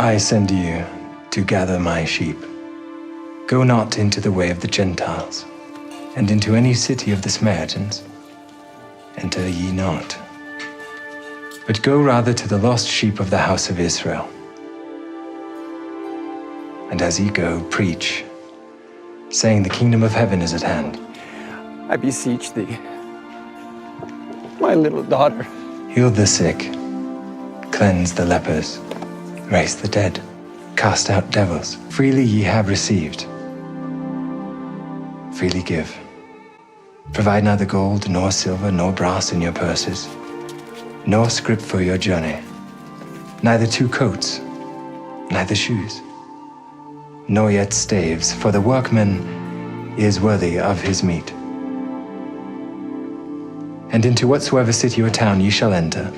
I send you to gather my sheep. Go not into the way of the Gentiles, and into any city of the Samaritans enter ye not, but go rather to the lost sheep of the house of Israel. And as ye go, preach, saying, the kingdom of heaven is at hand. I beseech thee, my little daughter. Heal the sick, cleanse the lepers, raise the dead, cast out devils. Freely ye have received, freely give. Provide neither gold, nor silver, nor brass in your purses, nor scrip for your journey, neither 2 coats, neither shoes, nor yet staves, for the workman is worthy of his meat. And into whatsoever city or town ye shall enter,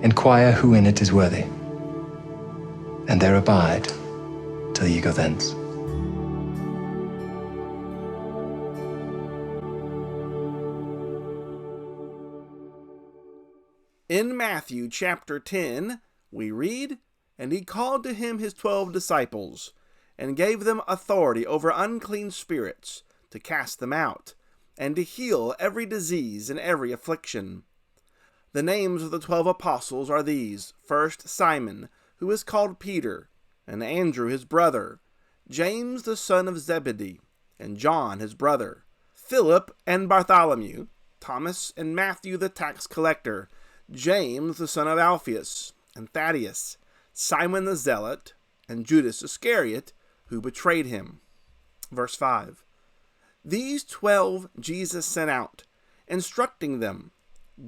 inquire who in it is worthy, and there abide till ye go thence. In Matthew chapter 10, we read, "And he called to him his 12 disciples, and gave them authority over unclean spirits, to cast them out, and to heal every disease and every affliction." The names of the 12 apostles are these: first, Simon, who is called Peter, and Andrew his brother, James the son of Zebedee, and John his brother, Philip and Bartholomew, Thomas and Matthew the tax collector, James the son of Alphaeus, and Thaddeus, Simon the Zealot, and Judas Iscariot, who betrayed him. Verse 5. These 12 Jesus sent out, instructing them,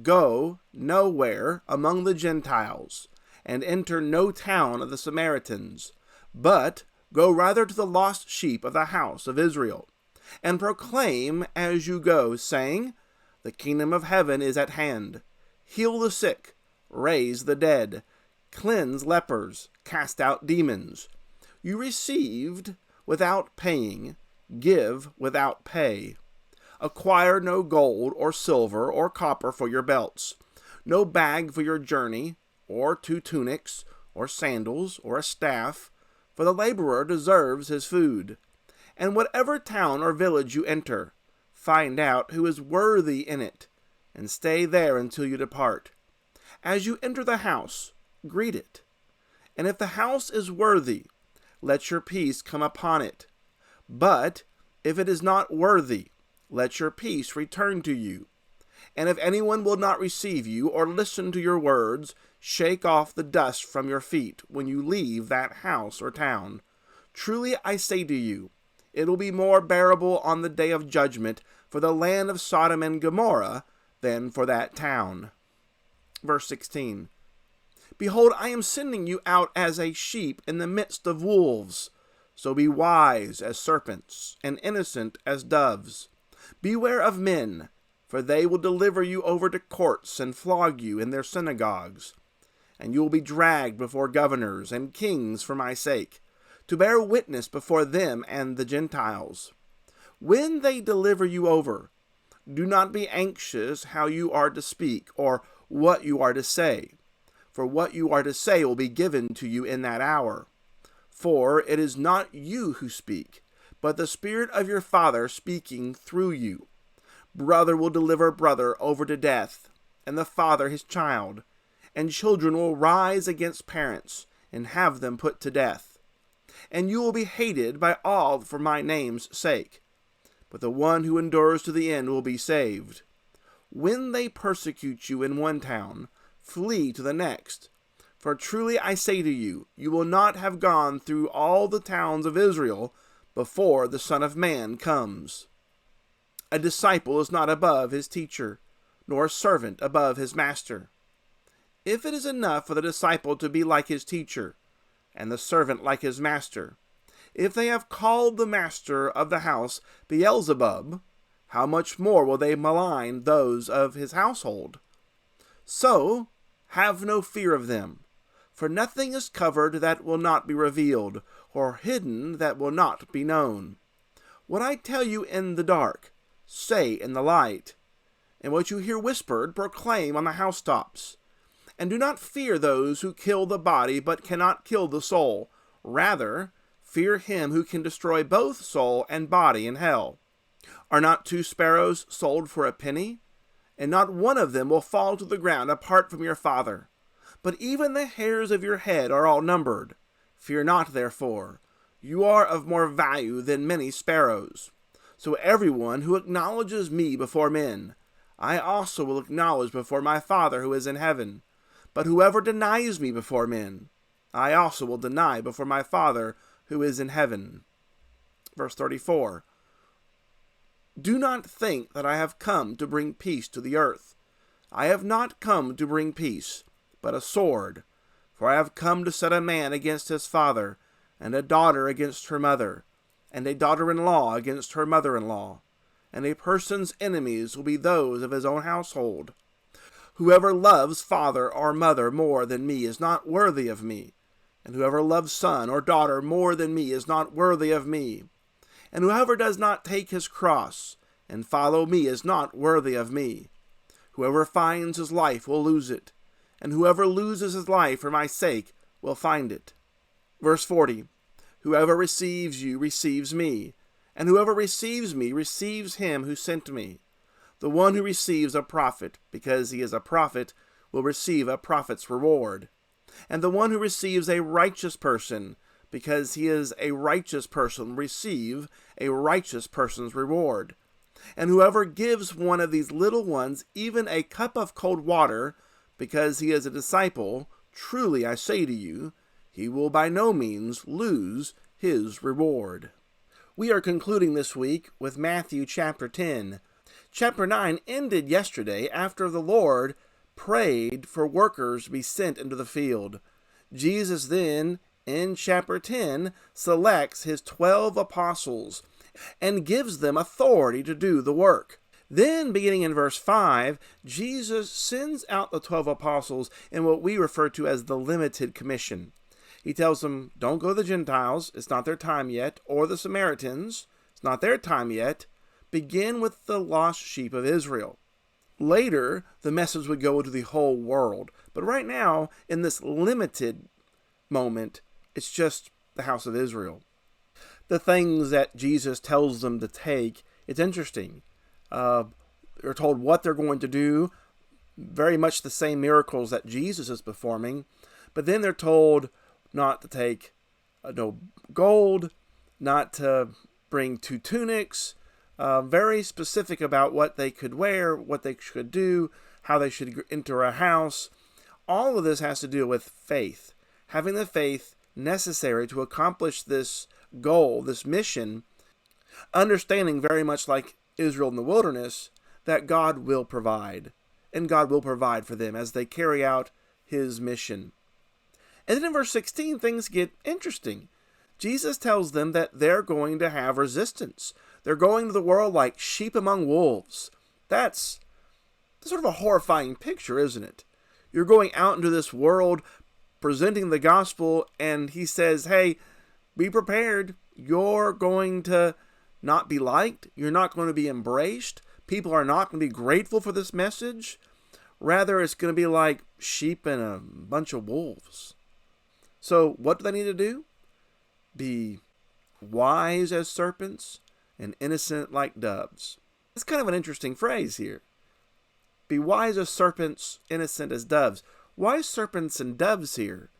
"Go nowhere among the Gentiles, and enter no town of the Samaritans, but go rather to the lost sheep of the house of Israel, and proclaim as you go, saying, the kingdom of heaven is at hand. Heal the sick, raise the dead, cleanse lepers, cast out demons. You received without paying, give without pay. Acquire no gold or silver or copper for your belts, no bag for your journey, or 2 tunics, or sandals, or a staff, for the laborer deserves his food. And whatever town or village you enter, find out who is worthy in it, and stay there until you depart. As you enter the house, greet it. And if the house is worthy, let your peace come upon it. But if it is not worthy, let your peace return to you. And if anyone will not receive you or listen to your words, shake off the dust from your feet when you leave that house or town. Truly I say to you, it will be more bearable on the day of judgment for the land of Sodom and Gomorrah than for that town." Verse 16. "Behold, I am sending you out as a sheep in the midst of wolves. So be wise as serpents and innocent as doves. Beware of men, for they will deliver you over to courts and flog you in their synagogues. And you will be dragged before governors and kings for my sake, to bear witness before them and the Gentiles. When they deliver you over, do not be anxious how you are to speak or what you are to say, for what you are to say will be given to you in that hour. For it is not you who speak, but the Spirit of your Father speaking through you. Brother will deliver brother over to death, and the father his child, and children will rise against parents and have them put to death. And you will be hated by all for my name's sake, but the one who endures to the end will be saved. When they persecute you in one town, flee to the next. For truly I say to you, you will not have gone through all the towns of Israel before the Son of Man comes. A disciple is not above his teacher, nor a servant above his master. If it is enough for the disciple to be like his teacher, and the servant like his master, if they have called the master of the house Beelzebub, how much more will they malign those of his household? So, have no fear of them, for nothing is covered that will not be revealed, or hidden that will not be known. What I tell you in the dark, say in the light, and what you hear whispered, proclaim on the housetops. And do not fear those who kill the body, but cannot kill the soul. Rather, fear him who can destroy both soul and body in hell. Are not 2 sparrows sold for a penny? And not one of them will fall to the ground apart from your Father. But even the hairs of your head are all numbered. Fear not, therefore. You are of more value than many sparrows. So everyone who acknowledges me before men, I also will acknowledge before my Father who is in heaven. But whoever denies me before men, I also will deny before my Father who is in heaven. Verse 34. Do not think that I have come to bring peace to the earth. I have not come to bring peace, but a sword. For I have come to set a man against his father, and a daughter against her mother, and a daughter-in-law against her mother-in-law. And a person's enemies will be those of his own household. Whoever loves father or mother more than me is not worthy of me, and whoever loves son or daughter more than me is not worthy of me. And whoever does not take his cross and follow me is not worthy of me. Whoever finds his life will lose it, and whoever loses his life for my sake will find it. Verse 40. Whoever receives you receives me, and whoever receives me receives him who sent me. The one who receives a prophet, because he is a prophet, will receive a prophet's reward. And the one who receives a righteous person, because he is a righteous person, will receive a righteous person's reward. And whoever gives one of these little ones even a cup of cold water, because he is a disciple, truly I say to you, he will by no means lose his reward. We are concluding this week with Matthew chapter 10. Chapter 9 ended yesterday after the Lord prayed for workers to be sent into the field. Jesus then, in chapter 10, selects his 12 apostles and gives them authority to do the work. Then, beginning in verse 5, Jesus sends out the 12 apostles in what we refer to as the limited commission. He tells them, don't go to the Gentiles, it's not their time yet, or the Samaritans, it's not their time yet. Begin with the lost sheep of Israel. Later, the message would go to the whole world. But right now, in this limited moment, it's just the house of Israel. The things that Jesus tells them to take, it's interesting. They're told what they're going to do, very much the same miracles that Jesus is performing. But then they're told not to take no gold, not to bring 2 tunics, very specific about what they could wear, what they should do, how they should enter a house. All of this has to do with faith, having the faith necessary to accomplish this goal, this mission, understanding very much like Israel in the wilderness that God will provide, and God will provide for them as they carry out his mission. And then in verse 16, things get interesting. Jesus tells them that they're going to have resistance. They're going to the world like sheep among wolves. That's sort of a horrifying picture, isn't it? You're going out into this world presenting the gospel, and he says, hey, be prepared. You're going to not be liked. You're not going to be embraced. People are not going to be grateful for this message. Rather, it's going to be like sheep and a bunch of wolves. So what do they need to do? Be wise as serpents and innocent like doves. It's kind of an interesting phrase here. Be wise as serpents, innocent as doves. Why serpents and doves here?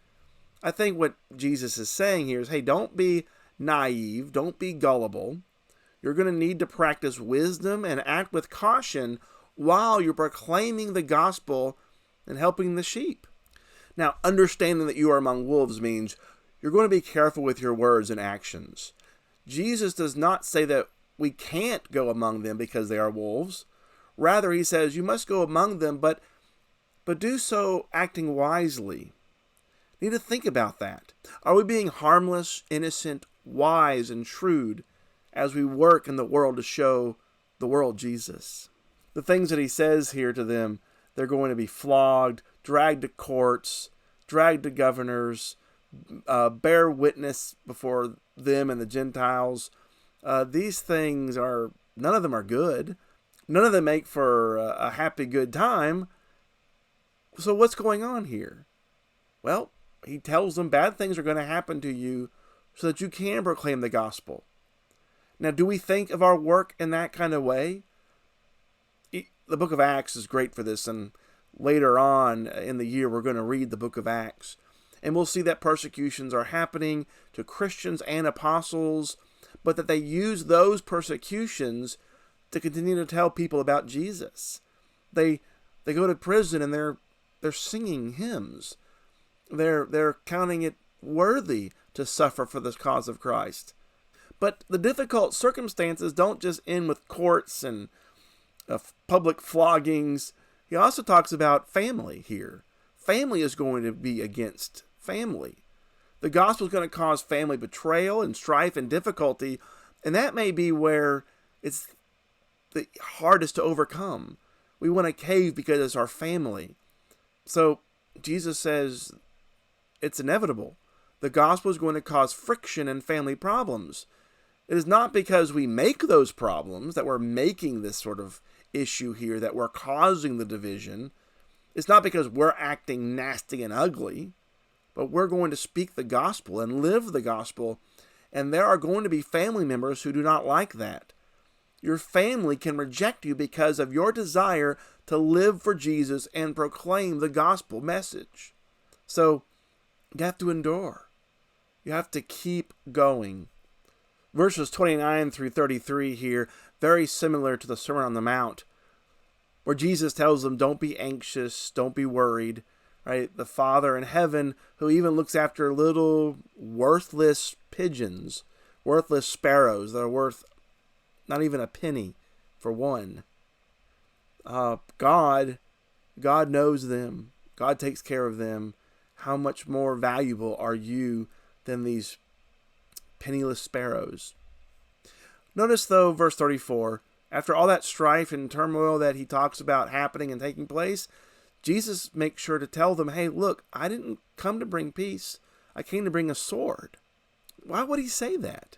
I think what Jesus is saying here is, hey, don't be naive, don't be gullible. You're going to need to practice wisdom and act with caution while you're proclaiming the gospel and helping the sheep. Now, understanding that you are among wolves means you're going to be careful with your words and actions. Jesus does not say that we can't go among them because they are wolves. Rather, he says you must go among them, but do so acting wisely. You need to think about that. Are we being harmless, innocent, wise, and shrewd as we work in the world to show the world Jesus? The things that he says here to them, they're going to be flogged, dragged to courts, dragged to governors, bear witness before them and the Gentiles. These things are, none of them are good. None of them make for a happy, good time. So what's going on here? Well, he tells them bad things are going to happen to you so that you can proclaim the gospel. Now, do we think of our work in that kind of way? The book of Acts is great for this, and later on in the year we're going to read the book of Acts. And we'll see that persecutions are happening to Christians and apostles, but that they use those persecutions to continue to tell people about Jesus. They go to prison and they're singing hymns. They're counting it worthy to suffer for the cause of Christ. But the difficult circumstances don't just end with courts and public floggings. He also talks about family here. Family is going to be against family. The gospel is going to cause family betrayal and strife and difficulty, and that may be where it's the hardest to overcome. We want to cave because it's our family. So Jesus says it's inevitable. The gospel is going to cause friction and family problems. It is not because we make those problems, that we're making this sort of issue here, that we're causing the division. It's not because we're acting nasty and ugly, but we're going to speak the gospel and live the gospel. And there are going to be family members who do not like that. Your family can reject you because of your desire to live for Jesus and proclaim the gospel message. So you have to endure. You have to keep going. Verses 29 through 33 here, very similar to the Sermon on the Mount, where Jesus tells them, don't be anxious, don't be worried. Right? The Father in heaven, who even looks after little worthless pigeons, worthless sparrows that are worth not even a penny for one. God knows them. God takes care of them. How much more valuable are you than these penniless sparrows? Notice, though, verse 34, after all that strife and turmoil that he talks about happening and taking place, Jesus makes sure to tell them, hey, look, I didn't come to bring peace. I came to bring a sword. Why would he say that?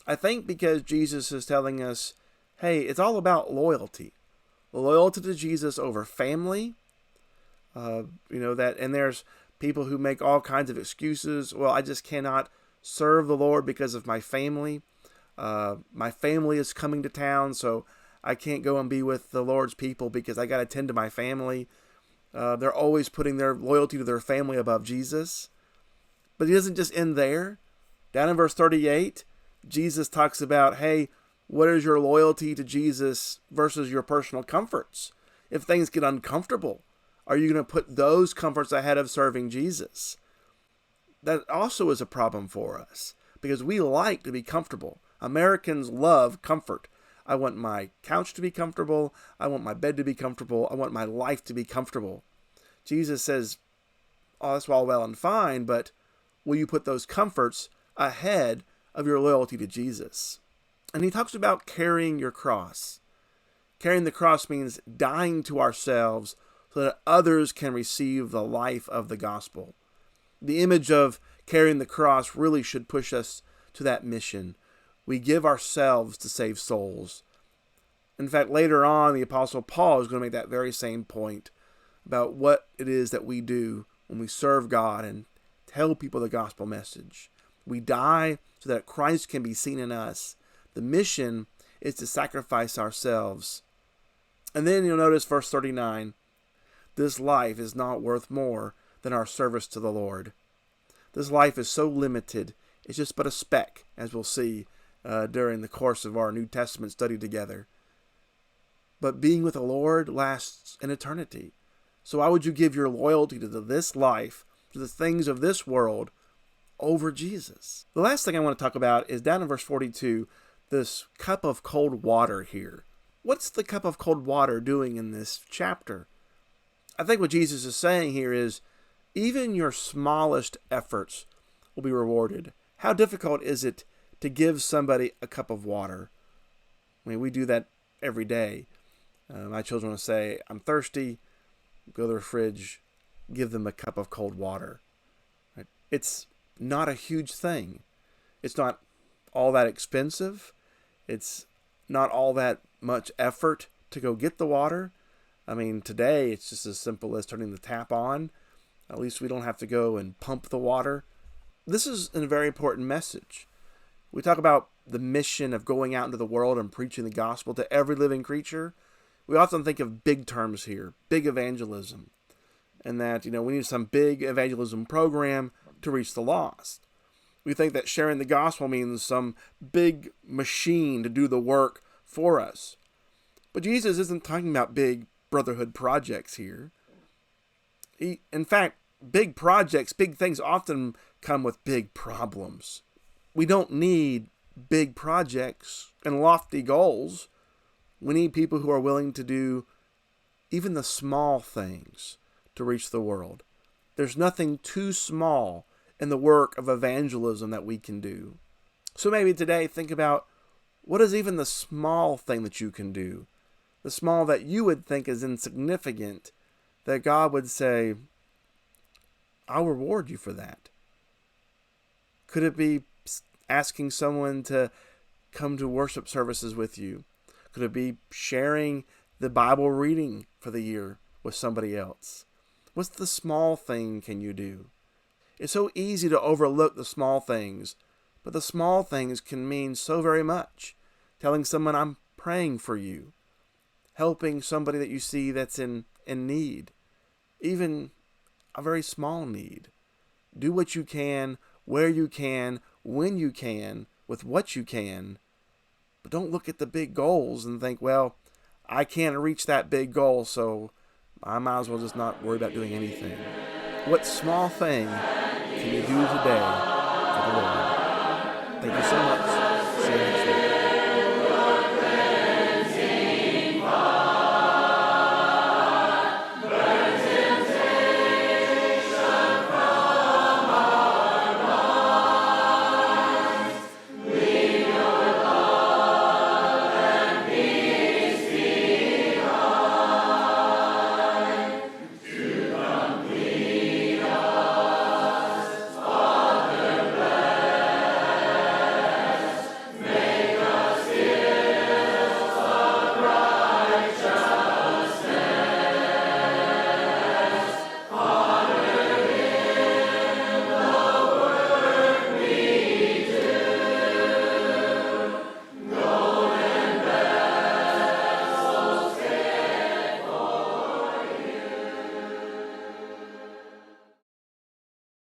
I think because Jesus is telling us, hey, it's all about loyalty. Loyalty to Jesus over family. And there's people who make all kinds of excuses. Well, I just cannot serve the Lord because of my family. My family is coming to town, so I can't go and be with the Lord's people because I got to tend to my family. They're always putting their loyalty to their family above Jesus. But he doesn't just end there. Down in verse 38, Jesus talks about, hey, what is your loyalty to Jesus versus your personal comforts? If things get uncomfortable, are you going to put those comforts ahead of serving Jesus? That also is a problem for us because we like to be comfortable. Americans love comfort. I want my couch to be comfortable. I want my bed to be comfortable. I want my life to be comfortable. Jesus says, oh, that's all well and fine, but will you put those comforts ahead of your loyalty to Jesus? And he talks about carrying your cross. Carrying the cross means dying to ourselves so that others can receive the life of the gospel. The image of carrying the cross really should push us to that mission. We give ourselves to save souls. In fact, later on, the Apostle Paul is going to make that very same point about what it is that we do when we serve God and tell people the gospel message. We die so that Christ can be seen in us. The mission is to sacrifice ourselves. And then you'll notice verse 39, this life is not worth more than our service to the Lord. This life is so limited, it's just but a speck, as we'll see during the course of our New Testament study together. But being with the Lord lasts an eternity. So why would you give your loyalty to this life, to the things of this world, over Jesus? The last thing I want to talk about is down in verse 42, this cup of cold water here. What's the cup of cold water doing in this chapter? I think what Jesus is saying here is, even your smallest efforts will be rewarded. How difficult is it to give somebody a cup of water? I mean, we do that every day. My children will say, I'm thirsty, go to the fridge, give them a cup of cold water. Right? It's not a huge thing. It's not all that expensive. It's not all that much effort to go get the water. I mean, today it's just as simple as turning the tap on. At least we don't have to go and pump the water. This is a very important message. We talk about the mission of going out into the world and preaching the gospel to every living creature. We often think of big terms here, big evangelism, and that, we need some big evangelism program to reach the lost. We think that sharing the gospel means some big machine to do the work for us. But Jesus isn't talking about big brotherhood projects here. In fact, big projects, big things often come with big problems. We don't need big projects and lofty goals. We need people who are willing to do even the small things to reach the world. There's nothing too small in the work of evangelism that we can do. So maybe today think about, what is even the small thing that you can do? The small that you would think is insignificant, that God would say, I'll reward you for that. Could it be asking someone to come to worship services with you? Could it be sharing the Bible reading for the year with somebody else? What's the small thing can you do? It's so easy to overlook the small things, but the small things can mean so very much. Telling someone, I'm praying for you. Helping somebody that you see that's in need. Even a very small need. Do what you can, where you can, when you can, with what you can. But don't look at the big goals and think, well, I can't reach that big goal, so I might as well just not worry about doing anything. What small thing can you do today for the Lord?